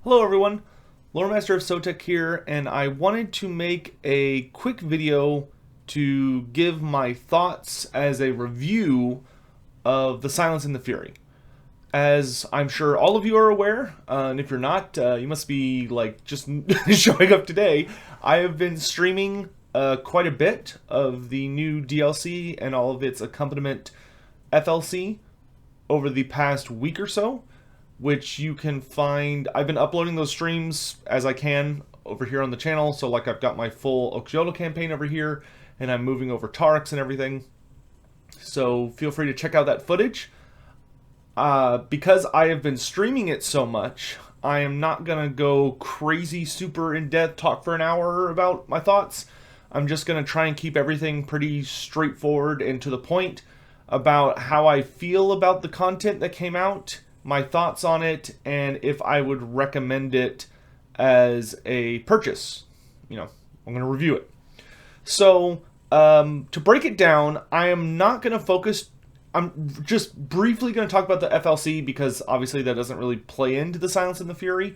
Hello everyone, Lore Master of Sotek here, and I wanted to make a quick video to give my thoughts as a review of The Silence and the Fury. As I'm sure all of you are aware, and if you're not, you must be like just showing up today. I have been streaming quite a bit of the new DLC and all of its accompaniment FLC over the past week or so, which you can find. I've been uploading those streams as I can over here on the channel. So like I've got my full Oxyotl campaign over here, and I'm moving over Taurox and everything. So feel free to check out that footage. Because I have been streaming it so much, I am not gonna go crazy super in-depth talk for an hour about my thoughts. I'm just gonna try and keep everything pretty straightforward and to the point about how I feel about the content that came out, my thoughts on it, and if I would recommend it as a purchase. You know, I'm going to review it. So, to break it down, I am not going to focus. I'm just briefly going to talk about the FLC because obviously that doesn't really play into the Silence and the Fury,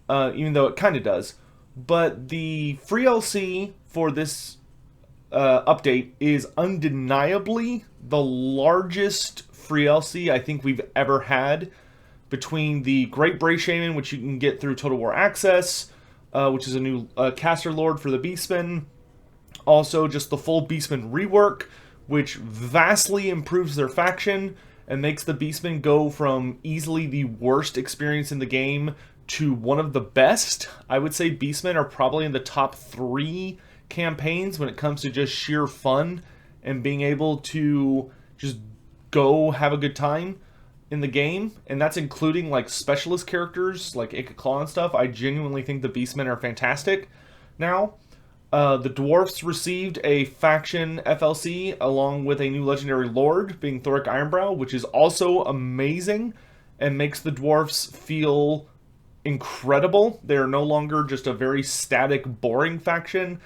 even though it kind of does. But the free LC for this update is undeniably the largest free LC I think we've ever had, between the Great Brave Shaman, which you can get through Total War Access, which is a new caster lord for the Beastmen. Also, just the full Beastmen rework, which vastly improves their faction and makes the Beastmen go from easily the worst experience in the game to one of the best. I would say Beastmen are probably in the top 3 campaigns when it comes to just sheer fun and being able to just go have a good time in the game, and that's including like specialist characters like Ogre Claw and stuff. I genuinely think the Beastmen are fantastic. Now, the Dwarfs received a faction FLC along with a new legendary lord, being Thoric Ironbrow, which is also amazing and makes the Dwarfs feel incredible. They are no longer just a very static, boring faction.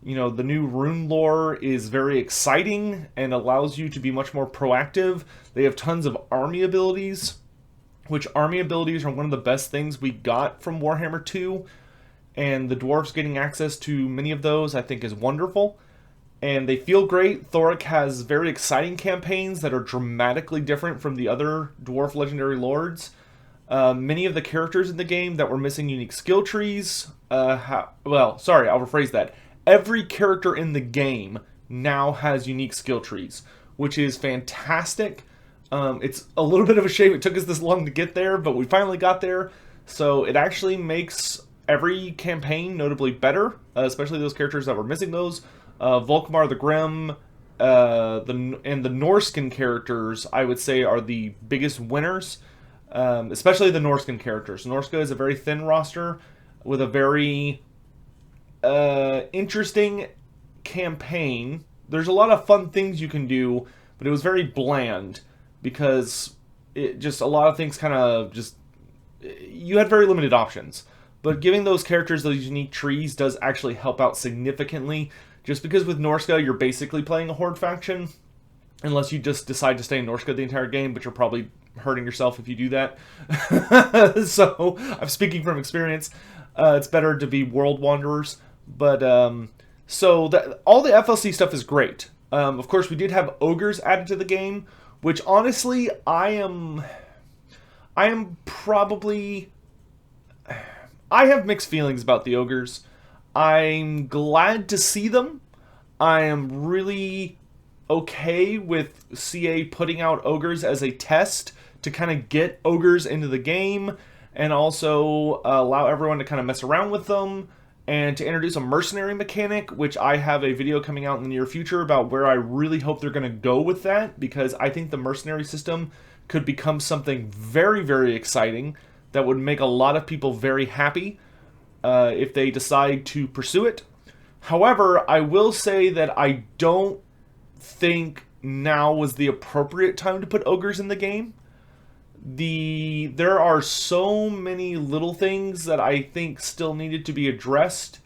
You know, the new rune lore is very exciting and allows you to be much more proactive. They have tons of army abilities, which army abilities are one of the best things we got from Warhammer 2. And the dwarves getting access to many of those I think is wonderful. And they feel great. Thoric has very exciting campaigns that are dramatically different from the other dwarf legendary lords. Many of the characters in the game that were missing unique skill trees, well, sorry, I'll rephrase that. Every character in the game now has unique skill trees, which is fantastic. It's a little bit of a shame it took us this long to get there, but we finally got there. So it actually makes every campaign notably better, especially those characters that were missing those. Volkmar the Grim and the Norskin characters, I would say, are the biggest winners, especially the Norskin characters. Norska is a very thin roster with a very interesting campaign. There's a lot of fun things you can do, but it was very bland because it just, a lot of things kind of just, you had very limited options. But giving those characters those unique trees does actually help out significantly, just because with Norska you're basically playing a horde faction, unless you just decide to stay in Norska the entire game, but you're probably hurting yourself if you do that. So I'm speaking from experience. It's better to be world wanderers. But so that all the FLC stuff is great. Of course, we did have ogres added to the game, which honestly I have mixed feelings about the ogres. I'm glad to see them. I am really okay with CA putting out ogres as a test to kind of get ogres into the game and also allow everyone to kind of mess around with them, and to introduce a mercenary mechanic, which I have a video coming out in the near future about where I really hope they're going to go with that, because I think the mercenary system could become something very, very exciting that would make a lot of people very happy if they decide to pursue it. However, I will say that I don't think now was the appropriate time to put ogres in the game. There are so many little things that I think still needed to be addressed,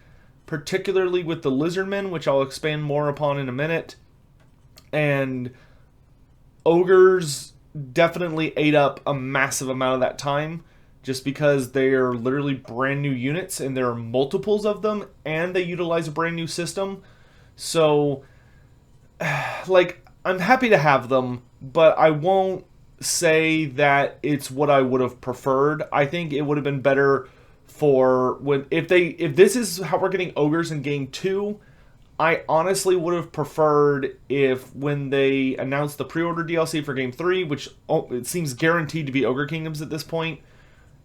particularly with the lizardmen, which I'll expand more upon in a minute. And ogres definitely ate up a massive amount of that time, just because they are literally brand new units and there are multiples of them and they utilize a brand new system. So, like, I'm happy to have them, but I won't say that it's what I would have preferred. I think it would have been better for if this is how we're getting ogres in game 2. I honestly would have preferred if when they announced the pre-order DLC for game 3, which it seems guaranteed to be Ogre Kingdoms at this point,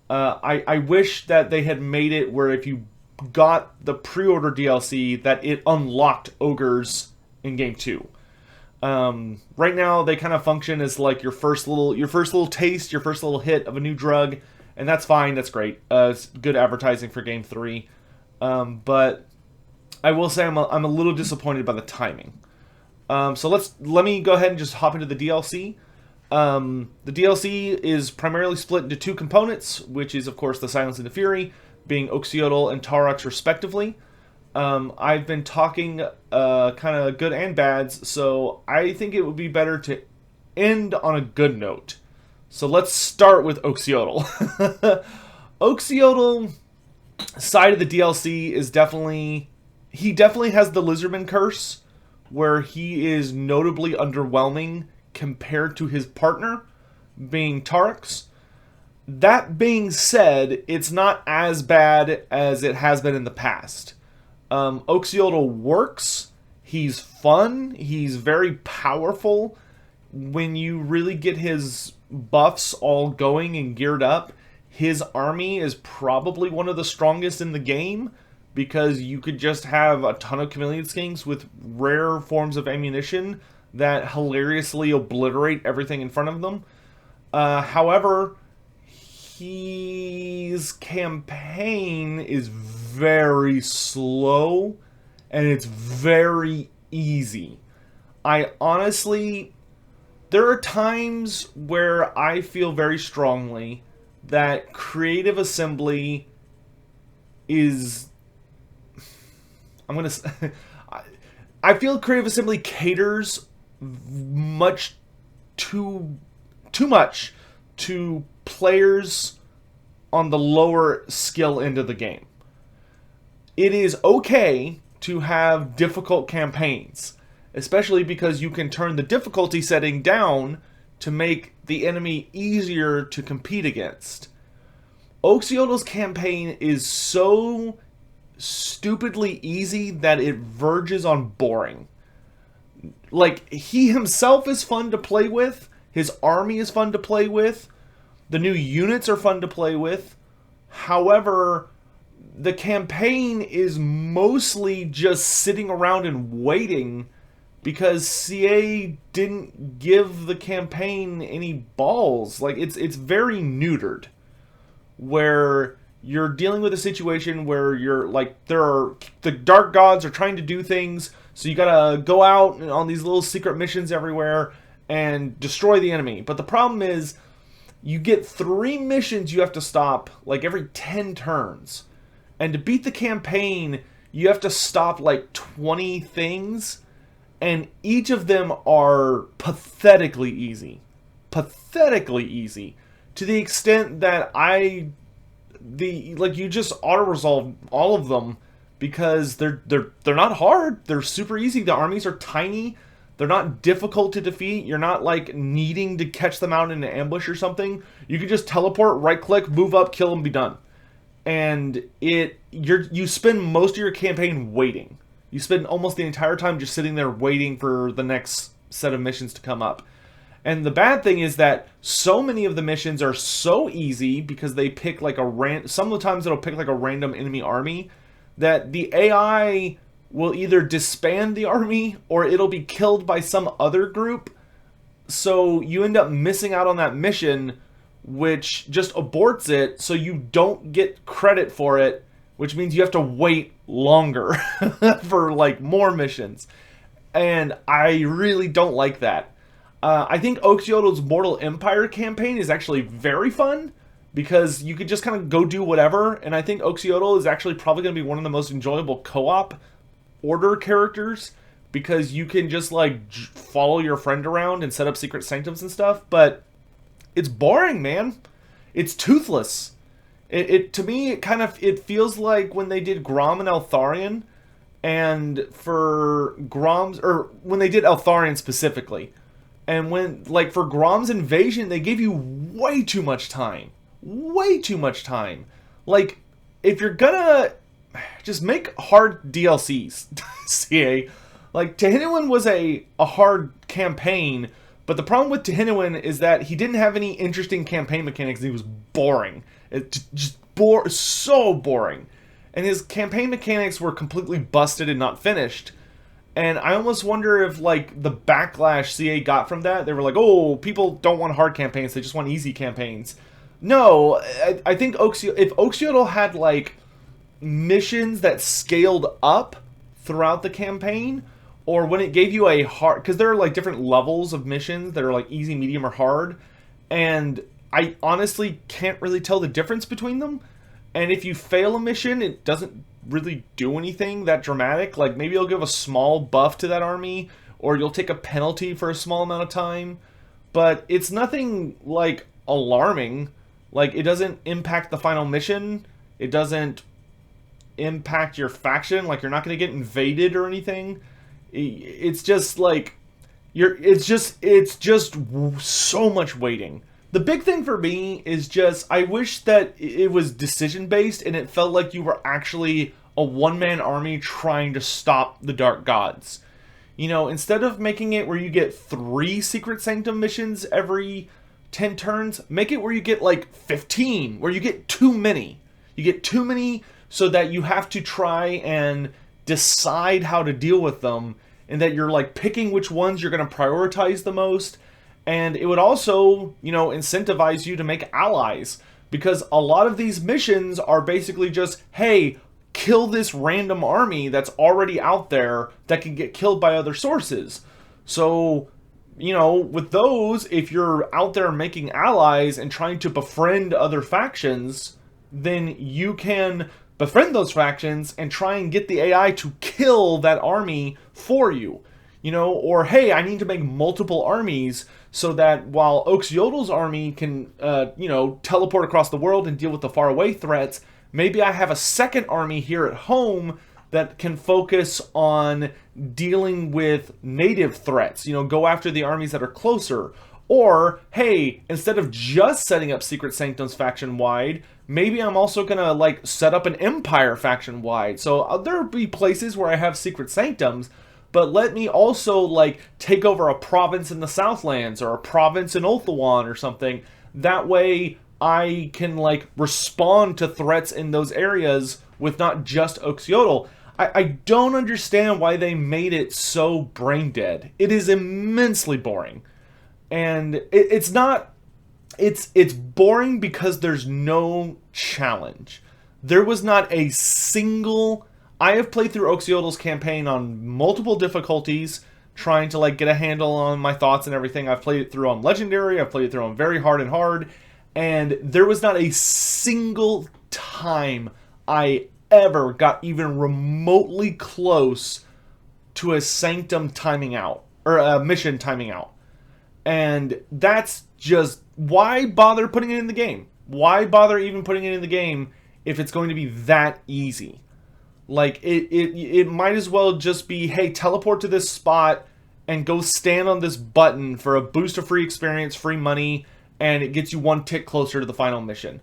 I wish that they had made it where if you got the pre-order DLC that it unlocked ogres in game 2. Right now they kind of function as like your first little taste, your first little hit of a new drug, and that's fine, that's great. It's good advertising for game 3. But I will say I'm a little disappointed by the timing. So let me go ahead and just hop into the DLC. The DLC is primarily split into 2 components, which is of course the Silence and the Fury, being Oxyotl and Taurox respectively. I've been talking kind of good and bads, so I think it would be better to end on a good note. So let's start with Oxyotl. Oxyotl side of the DLC is definitely has the lizardmen curse, where he is notably underwhelming compared to his partner, being Taurox. That being said, it's not as bad as it has been in the past. Oxyotl works. He's fun. He's very powerful. When you really get his buffs all going and geared up, his army is probably one of the strongest in the game, because you could just have a ton of chameleon skinks with rare forms of ammunition that hilariously obliterate everything in front of them. However, his campaign is very slow and it's very easy. There are times where I feel very strongly that Creative Assembly is... I feel Creative Assembly caters too much to players on the lower skill end of the game. It is okay to have difficult campaigns, especially because you can turn the difficulty setting down to make the enemy easier to compete against. Oxyotl's campaign is so stupidly easy that it verges on boring. Like, he himself is fun to play with, his army is fun to play with, the new units are fun to play with. However, the campaign is mostly just sitting around and waiting because CA didn't give the campaign any balls. Like, it's very neutered, where you're dealing with a situation where you're like, the dark gods are trying to do things, so you gotta go out on these little secret missions everywhere and destroy the enemy. But the problem is, you get 3 missions you have to stop like every 10 turns. And to beat the campaign, you have to stop like 20 things, and each of them are pathetically easy. Pathetically easy. To the extent that you just auto-resolve all of them because they're not hard. They're super easy. The armies are tiny. They're not difficult to defeat. You're not like needing to catch them out in an ambush or something. You can just teleport, right-click, move up, kill them, be done. And you spend most of your campaign waiting. You spend almost the entire time just sitting there waiting for the next set of missions to come up. And the bad thing is that so many of the missions are so easy because they pick like some of the times it'll pick like a random enemy army, that the AI will either disband the army or it'll be killed by some other group. So you end up missing out on that mission, which just aborts it, so you don't get credit for it, which means you have to wait longer for like more missions. And I really don't like that. I think Oxyotl's Mortal Empire campaign is actually very fun because you could just kind of go do whatever, and I think Oxyotl is actually probably going to be one of the most enjoyable co-op order characters because you can just like follow your friend around and set up secret sanctums and stuff, but it's boring, man. It's toothless. To me, it feels like when they did Grom and Eltharion, and for Grom's, or when they did Eltharion specifically, and when, like, for Grom's invasion, they gave you way too much time. Way too much time. Like, if you're gonna just make hard DLCs, CA, like, Tehiniwan was a hard campaign, but the problem with Tehiniwan is that he didn't have any interesting campaign mechanics, and he was boring. It just so boring. And his campaign mechanics were completely busted and not finished. And I almost wonder if, like, the backlash CA got from that, they were like, oh, people don't want hard campaigns, they just want easy campaigns. No, I think if Oxyotl had, like, missions that scaled up throughout the campaign, or when it gave you a hard, because there are, like, different levels of missions that are, like, easy, medium, or hard, and I honestly can't really tell the difference between them. And if you fail a mission, it doesn't really do anything that dramatic. Like, maybe you'll give a small buff to that army, or you'll take a penalty for a small amount of time, but it's nothing, like, alarming. Like, it doesn't impact the final mission, it doesn't impact your faction, like, you're not going to get invaded or anything. It's just, like, it's just so much waiting. The big thing for me is just, I wish that it was decision-based and it felt like you were actually a one-man army trying to stop the Dark Gods. You know, instead of making it where you get 3 Secret Sanctum missions every 10 turns, make it where you get, like, 15, where you get too many. You get too many so that you have to try and decide how to deal with them, and that you're, like, picking which ones you're going to prioritize the most. And it would also, you know, incentivize you to make allies, because a lot of these missions are basically just, hey, kill this random army that's already out there that can get killed by other sources. So, you know, with those, if you're out there making allies and trying to befriend other factions, then you can befriend those factions and try and get the AI to kill that army for you. You know, or, hey, I need to make multiple armies so that while Oxyotl's army can, you know, teleport across the world and deal with the faraway threats, maybe I have a second army here at home that can focus on dealing with native threats, you know, go after the armies that are closer. Or, hey, instead of just setting up Secret Sanctums faction-wide, maybe I'm also going to, like, set up an Empire faction-wide. So there'll be places where I have Secret Sanctums, but let me also, like, take over a province in the Southlands or a province in Ulthuan or something. That way I can, like, respond to threats in those areas with not just Oxyotl. I don't understand why they made it so brain dead. It is immensely boring. And it's not... It's boring because there's no challenge. There was not a single... I have played through Oxyotl's campaign on multiple difficulties, trying to, like, get a handle on my thoughts and everything. I've played it through on Legendary, I've played it through on Very Hard and Hard, and there was not a single time I ever got even remotely close to a Sanctum timing out, or a mission timing out. And that's just, why bother putting it in the game? Why bother even putting it in the game if it's going to be that easy? Like, it might as well just be, hey, teleport to this spot and go stand on this button for a boost of free experience, free money, and it gets you 1 tick closer to the final mission.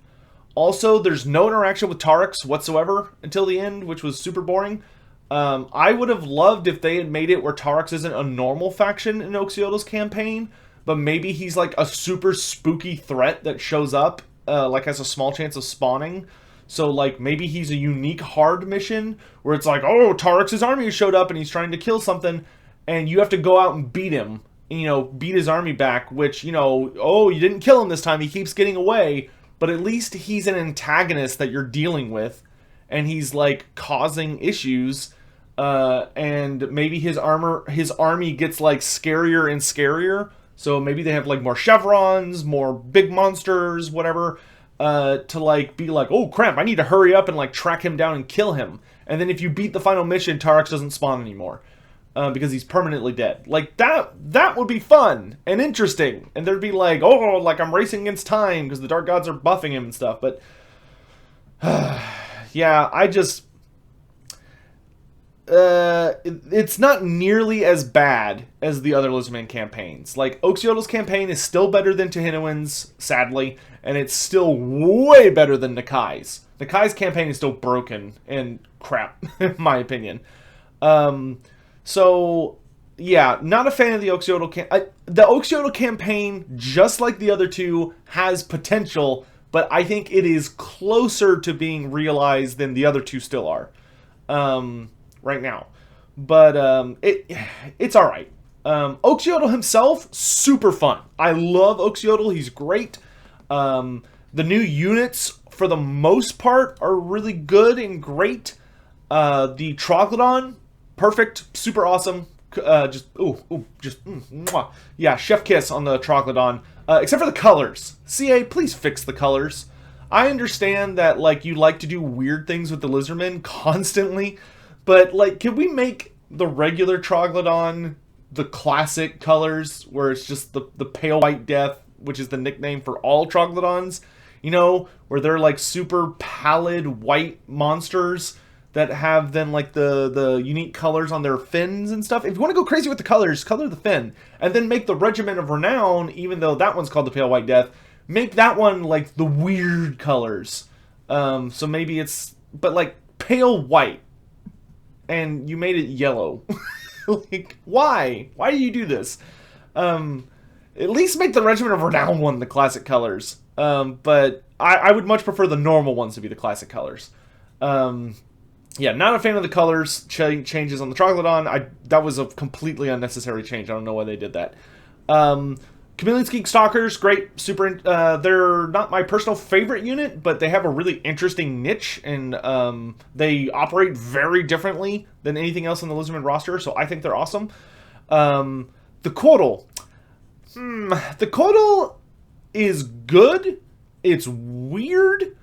Also, there's no interaction with Taurox whatsoever until the end, which was super boring. I would have loved if they had made it where Taurox isn't a normal faction in Oxyotl's campaign, but maybe he's, like, a super spooky threat that shows up, like, has a small chance of spawning. So, like, maybe he's a unique hard mission where it's like, oh, Taurox's army showed up and he's trying to kill something, and you have to go out and beat him, and, you know, beat his army back, which, you know, oh, you didn't kill him this time, he keeps getting away, but at least he's an antagonist that you're dealing with, and he's, like, causing issues, and maybe his army gets, like, scarier and scarier, so maybe they have, like, more chevrons, more big monsters, whatever, to, like, be like, oh crap, I need to hurry up and, like, track him down and kill him. And then if you beat the final mission, Taurox doesn't spawn anymore, because he's permanently dead. Like, that would be fun and interesting. And there'd be like, oh, like, I'm racing against time because the Dark Gods are buffing him and stuff. But Yeah, I just... it's not nearly as bad as the other Lizardman campaigns. Like, Oxyotl's campaign is still better than Tehinowen's, sadly, and it's still way better than Nakai's. Nakai's campaign is still broken and crap, in my opinion. So, yeah, not a fan of the Oxyotl campaign. The Oxyotl campaign, just like the other two, has potential, but I think it is closer to being realized than the other two still are. Right now, but it's all right. Oxyotl himself, super fun. I love Oxyotl. He's great. The new units, for the most part, are really good and great. The Troglodon, perfect, super awesome. Mwah. Yeah, chef kiss on the Troglodon. Except for the colors. CA, please fix the colors. I understand that, like, you like to do weird things with the Lizardmen constantly. But, like, can we make the regular Troglodon the classic colors, where it's just the pale white death, which is the nickname for all Troglodons? You know, where they're, like, super pallid white monsters that have then, like, the unique colors on their fins and stuff. If you want to go crazy with the colors, color the fin. And then make the Regiment of Renown, even though that one's called the pale white death, make that one, like, the weird colors. So maybe it's... But, like, pale white. And you made it yellow. Like, why? Why do you do this? At least make the Regiment of Renown one the classic colors. But I would much prefer the normal ones to be the classic colors. Yeah, not a fan of the colors changes on the Troglodon. That was a completely unnecessary change. I don't know why they did that. Chameleon Skeek Stalkers, great, super. They're not my personal favorite unit, but they have a really interesting niche, and they operate very differently than anything else on the Lizardman roster, so I think they're awesome. The Quotl. The Quotl is good. It's weird.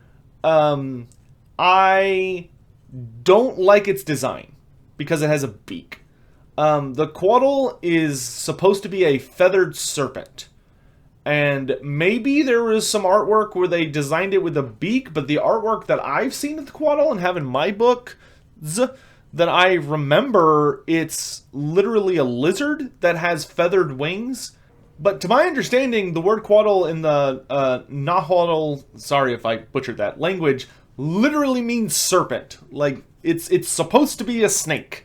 I don't like its design because it has a beak. The Quotl is supposed to be a feathered serpent. And maybe there was some artwork where they designed it with a beak, but the artwork that I've seen of the Quotl and have in my book, that I remember, it's literally a lizard that has feathered wings. But to my understanding, the word Quotl in the Nahuatl, sorry if I butchered that, language, literally means serpent. Like, it's supposed to be a snake.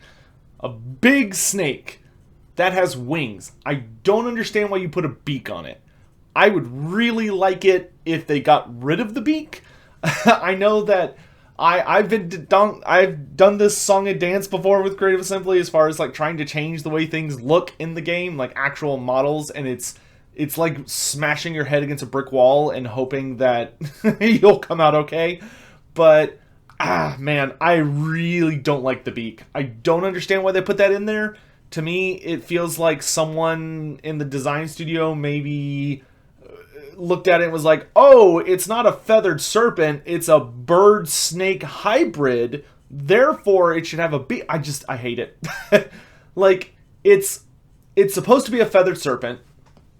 A big snake that has wings. I don't understand why you put a beak on it. I would really like it if they got rid of the beak. I know that I've done this song and dance before with Creative Assembly as far as like trying to change the way things look in the game, like actual models, and it's like smashing your head against a brick wall and hoping that you'll come out okay. But man, I really don't like the beak. I don't understand why they put that in there. To me, it feels like someone in the design studio maybe looked at it and was like, oh, it's not a feathered serpent, it's a bird-snake hybrid, therefore it should have a beak. I hate it. Like, it's supposed to be a feathered serpent.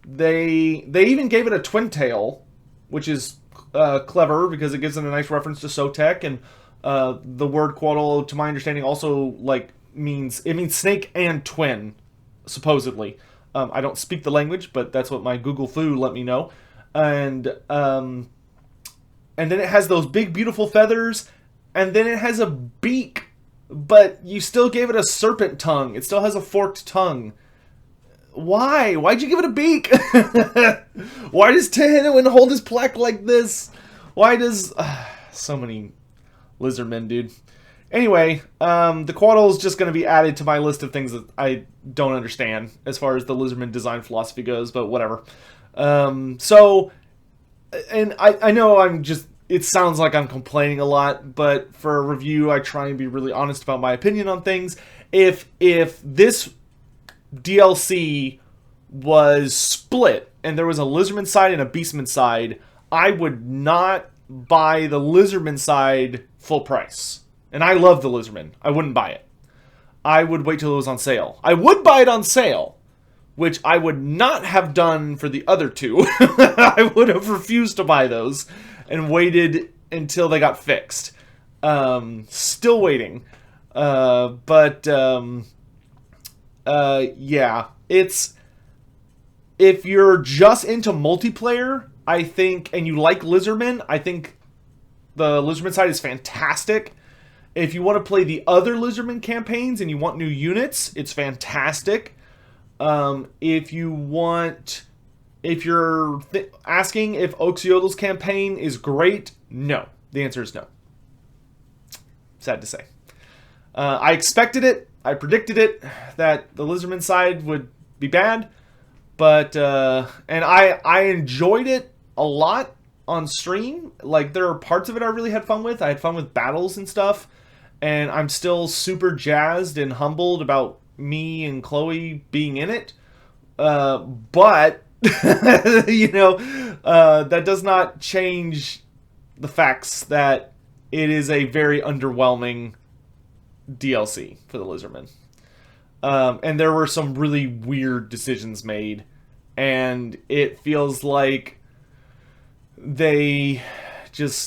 They even gave it a twin tail, which is clever because it gives it a nice reference to Sotek, and the word Quotl, to my understanding, also like means snake and twin, supposedly. I don't speak the language, but that's what my Google Foo let me know. And then it has those big beautiful feathers, and then it has a beak, but you still gave it a serpent tongue. It still has a forked tongue. Why? Why'd you give it a beak? Why does Tehinowen hold his plaque like this? Why does so many Lizardmen, dude. Anyway, the Quotl is just going to be added to my list of things that I don't understand as far as the Lizardman design philosophy goes, but whatever. So, and I know it sounds like I'm complaining a lot, but for a review, I try and be really honest about my opinion on things. If this DLC was split and there was a Lizardman side and a Beastman side, I would not buy the Lizardman side full price. And I love the Lizardman. I wouldn't buy it. I would wait till it was on sale. I would buy it on sale, which I would not have done for the other two. I would have refused to buy those and waited until they got fixed. Still waiting. Yeah, it's, if you're just into multiplayer, I think, and you like lizardmen, I think the lizardmen side is fantastic. If you want to play the other lizardmen campaigns and you want new units, it's fantastic. If you're asking if Oxyotl's campaign is great, no. The answer is no. Sad to say. I expected it. I predicted it, that the lizardmen side would be bad. But, and I enjoyed it a lot on stream. Like, there are parts of it I really had fun with. I had fun with battles and stuff. And I'm still super jazzed and humbled about me and Chloe being in it. But, you know, that does not change the facts that it is a very underwhelming DLC for the lizardmen. And there were some really weird decisions made. And it feels like they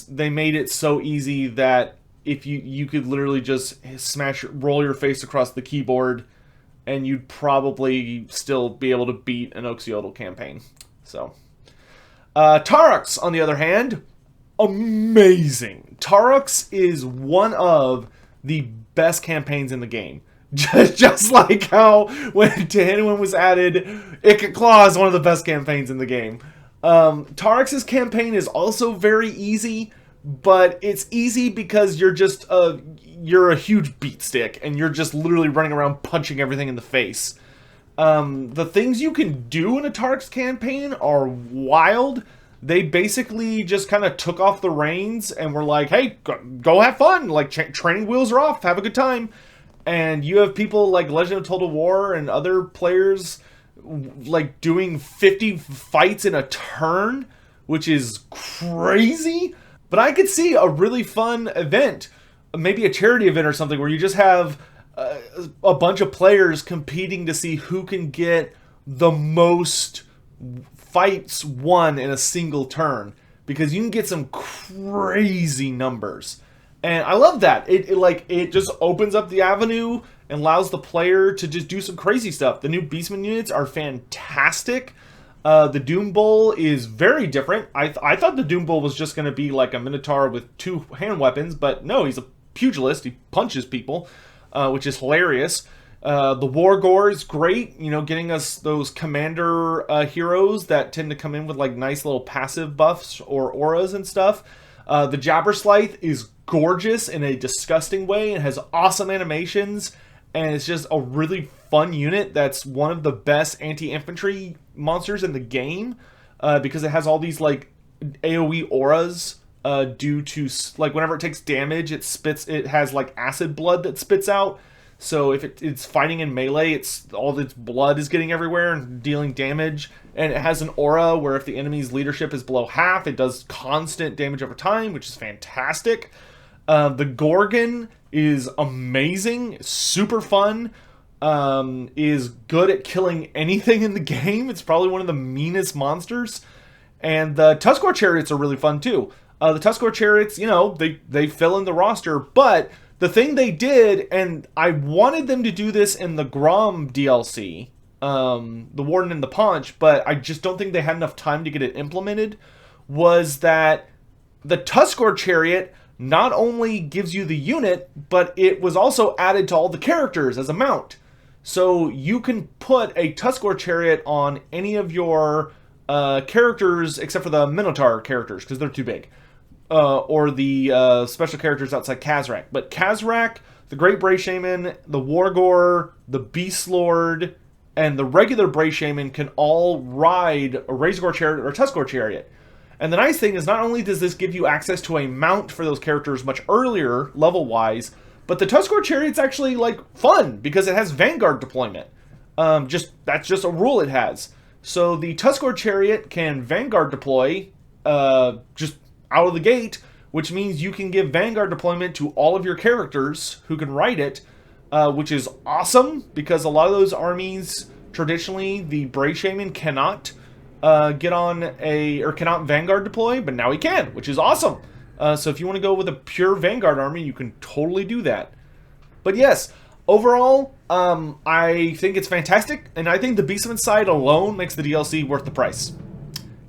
made it so easy that if you could literally just roll your face across the keyboard and you'd probably still be able to beat an Oxyotl campaign. So, Taurox, on the other hand, amazing. Taurox is one of the best campaigns in the game. Just like how when Tehillim was added, Ikka Claw is one of the best campaigns in the game. Taurox's campaign is also very easy, but it's easy because you're a huge beatstick and you're just literally running around punching everything in the face. The things you can do in a Taurox campaign are wild. They basically just kind of took off the reins and were like, hey, go have fun. Like, training wheels are off. Have a good time. And you have people like Legend of Total War and other players like doing 50 fights in a turn, which is crazy. But I could see a really fun event, maybe a charity event or something, where you just have a bunch of players competing to see who can get the most fights won in a single turn, because you can get some crazy numbers. And I love that. It just opens up the avenue and allows the player to just do some crazy stuff. The new Beastmen units are fantastic. The Doom Bull is very different. I thought the Doom Bull was just going to be like a Minotaur with 2 hand weapons, but no, he's a pugilist. He punches people, which is hilarious. The Wargore is great, you know, getting us those commander heroes that tend to come in with like nice little passive buffs or auras and stuff. The Jabberslythe is gorgeous in a disgusting way and has awesome animations, and it's just a really fun unit that's one of the best anti-infantry monsters in the game, because it has all these like AoE auras due to, like, whenever it takes damage, it has like acid blood that spits out. So if it's fighting in melee, all its blood is getting everywhere and dealing damage. And it has an aura where if the enemy's leadership is below half, it does constant damage over time, which is fantastic. The Gorgon is amazing, super fun, is good at killing anything in the game. It's probably one of the meanest monsters. And the Tuskor Chariots are really fun too. The Tuskor Chariots, you know, they fill in the roster, but the thing they did, and I wanted them to do this in the Grom DLC, the Warden and the Paunch, but I just don't think they had enough time to get it implemented, was that the Tuskor Chariot not only gives you the unit, but it was also added to all the characters as a mount. So you can put a Tuskor Chariot on any of your characters except for the Minotaur characters, because they're too big. Or the special characters outside Khazrak. But Khazrak, the Great Bray Shaman, the Wargore, the Beast Lord, and the regular Bray Shaman can all ride a Razorgore Chariot or a Tuskor Chariot. And the nice thing is, not only does this give you access to a mount for those characters much earlier, level-wise, but the Tuskor Chariot's actually, like, fun, because it has Vanguard deployment. That's just a rule it has. So the Tuskor Chariot can Vanguard deploy, just out of the gate, which means you can give Vanguard deployment to all of your characters who can ride it, which is awesome, because a lot of those armies, traditionally, the Bray Shaman cannot cannot Vanguard deploy, but now he can, which is awesome. So if you want to go with a pure Vanguard army, you can totally do that. But yes, overall, I think it's fantastic, and I think the Beastmen side alone makes the DLC worth the price.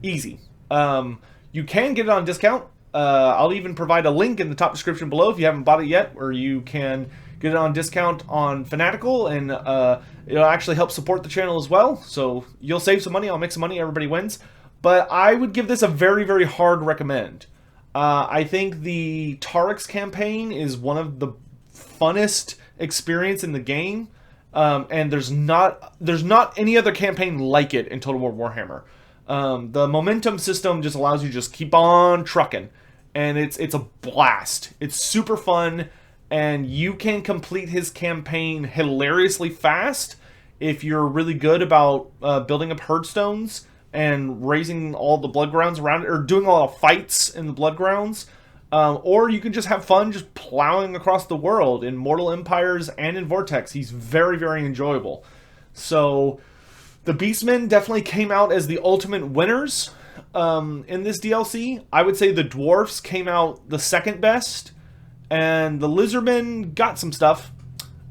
Easy. You can get it on discount. I'll even provide a link in the top description below if you haven't bought it yet, where you can get it on discount on Fanatical, and it'll actually help support the channel as well. So you'll save some money, I'll make some money, everybody wins. But I would give this a very, very hard recommend. I think the Taurox campaign is one of the funnest experience in the game, and there's not any other campaign like it in Total War Warhammer. The momentum system just allows you to just keep on trucking, and it's a blast. It's super fun, and you can complete his campaign hilariously fast if you're really good about building up herd stones and raising all the blood grounds around it, or doing a lot of fights in the blood grounds. Or you can just have fun just plowing across the world in Mortal Empires and in Vortex. He's very, very enjoyable. So the Beastmen definitely came out as the ultimate winners in this DLC. I would say the Dwarfs came out the second best, and the Lizardmen got some stuff.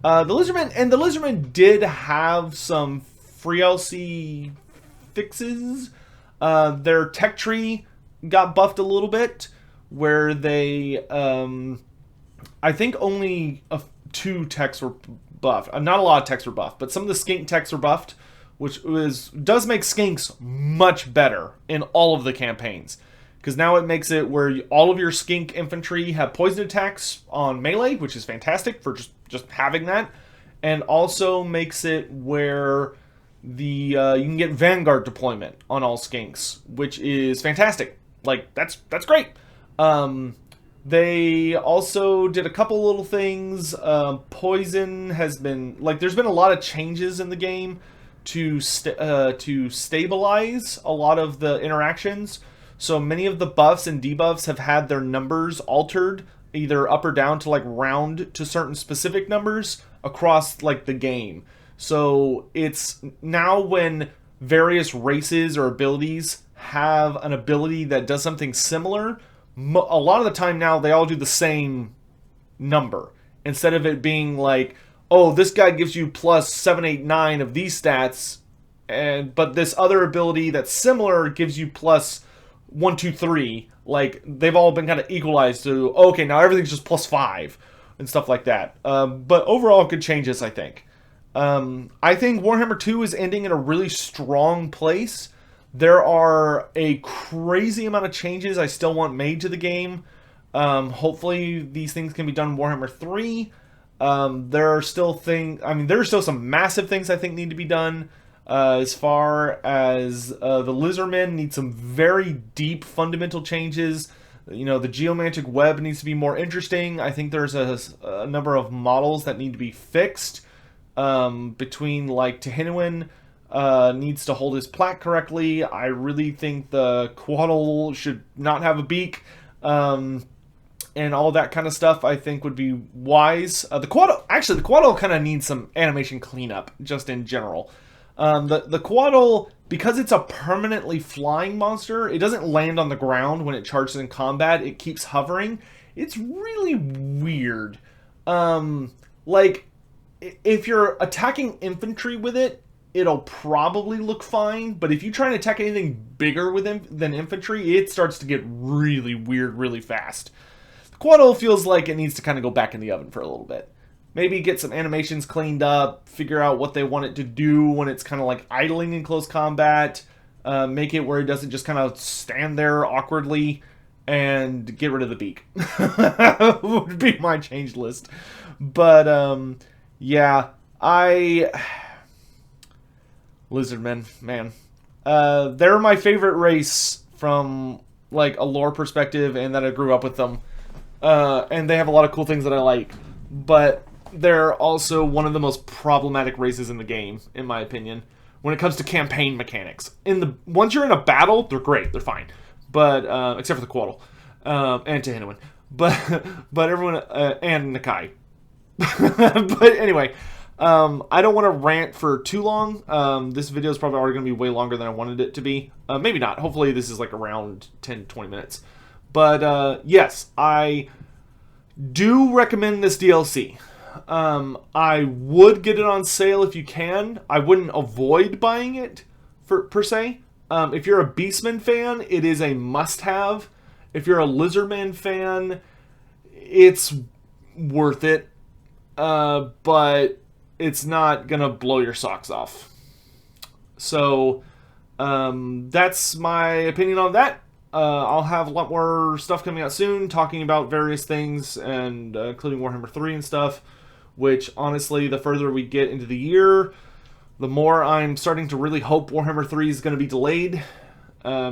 The Lizardmen did have some free LC fixes. Their tech tree got buffed a little bit, where they, I think only 2 techs were buffed. Not a lot of techs were buffed, but some of the skink techs were buffed, which does make skinks much better in all of the campaigns. Because now it makes it where all of your skink infantry have poison attacks on melee, which is fantastic for just having that. And also makes it where you can get Vanguard deployment on all skinks, which is fantastic. Like, that's great. They also did a couple little things. Poison has been, like, there's been a lot of changes in the game to stabilize a lot of the interactions. So many of the buffs and debuffs have had their numbers altered, either up or down to like round to certain specific numbers across like the game. So it's now when various races or abilities have an ability that does something similar, a lot of the time now they all do the same number. Instead of it being like, oh, this guy gives you plus 7, 8, 9 of these stats, but this other ability that's similar gives you plus 1, 2, 3. Like, they've all been kind of equalized to, okay, now everything's just plus 5 and stuff like that. But overall, good changes, I think. I think Warhammer 2 is ending in a really strong place. There are a crazy amount of changes I still want made to the game. Hopefully these things can be done in Warhammer 3. There are still some massive things I think need to be done. As far as the lizardmen need some very deep fundamental changes. You know, the geomantic web needs to be more interesting. I think there's a number of models that need to be fixed. Between, like, Tehinuin needs to hold his plaque correctly. I really think the Quaddle should not have a beak. And all that kind of stuff I think would be wise. The Quaddle kind of needs some animation cleanup, just in general. The Quaddle, because it's a permanently flying monster, it doesn't land on the ground when it charges in combat. It keeps hovering. It's really weird. Like, if you're attacking infantry with it, it'll probably look fine. But if you try and attack anything bigger than infantry, it starts to get really weird really fast. The Quaddle feels like it needs to kind of go back in the oven for a little bit. Maybe get some animations cleaned up, figure out what they want it to do when it's kind of like idling in close combat, make it where it doesn't just kind of stand there awkwardly, and get rid of the beak. Would be my change list. But, yeah, Lizardmen, man. They're my favorite race from, like, a lore perspective, and that I grew up with them. And they have a lot of cool things that I like. But they're also one of the most problematic races in the game, in my opinion, when it comes to campaign mechanics. Once you're in a battle, they're great, they're fine. But, except for the Quaddle, and Tehinuin. But everyone, and Nakai. But anyway, I don't want to rant for too long. This video is probably already going to be way longer than I wanted it to be. Maybe not. Hopefully this is like around 10-20 minutes. But yes, I do recommend this DLC. I would get it on sale if you can. I wouldn't avoid buying it per se. If you're a Beastmen fan, it is a must-have. If you're a Lizardman fan, it's worth it. But it's not gonna blow your socks off. So that's my opinion on that. I'll have a lot more stuff coming out soon, talking about various things, and including Warhammer 3 and stuff, which, honestly, the further we get into the year, the more I'm starting to really hope Warhammer 3 is going to be delayed,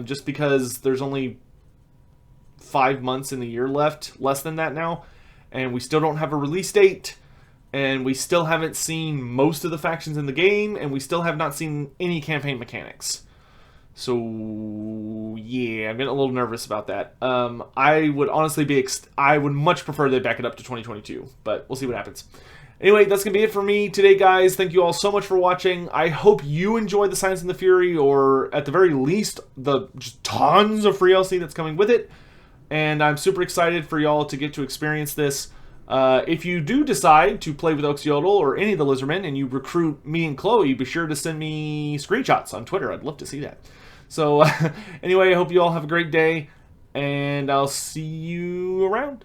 just because there's only 5 months in the year left, less than that now, and we still don't have a release date, and we still haven't seen most of the factions in the game, and we still have not seen any campaign mechanics. So, yeah, I'm getting a little nervous about that. I would honestly I would much prefer they back it up to 2022, but we'll see what happens. Anyway, that's going to be it for me today, guys. Thank you all so much for watching. I hope you enjoyed the Silence and the Fury, or at the very least, the just tons of free LC that's coming with it. And I'm super excited for y'all to get to experience this. If you do decide to play with Oxyotl or any of the Lizardmen, and you recruit me and Chloe, be sure to send me screenshots on Twitter. I'd love to see that. So, anyway, I hope you all have a great day, and I'll see you around.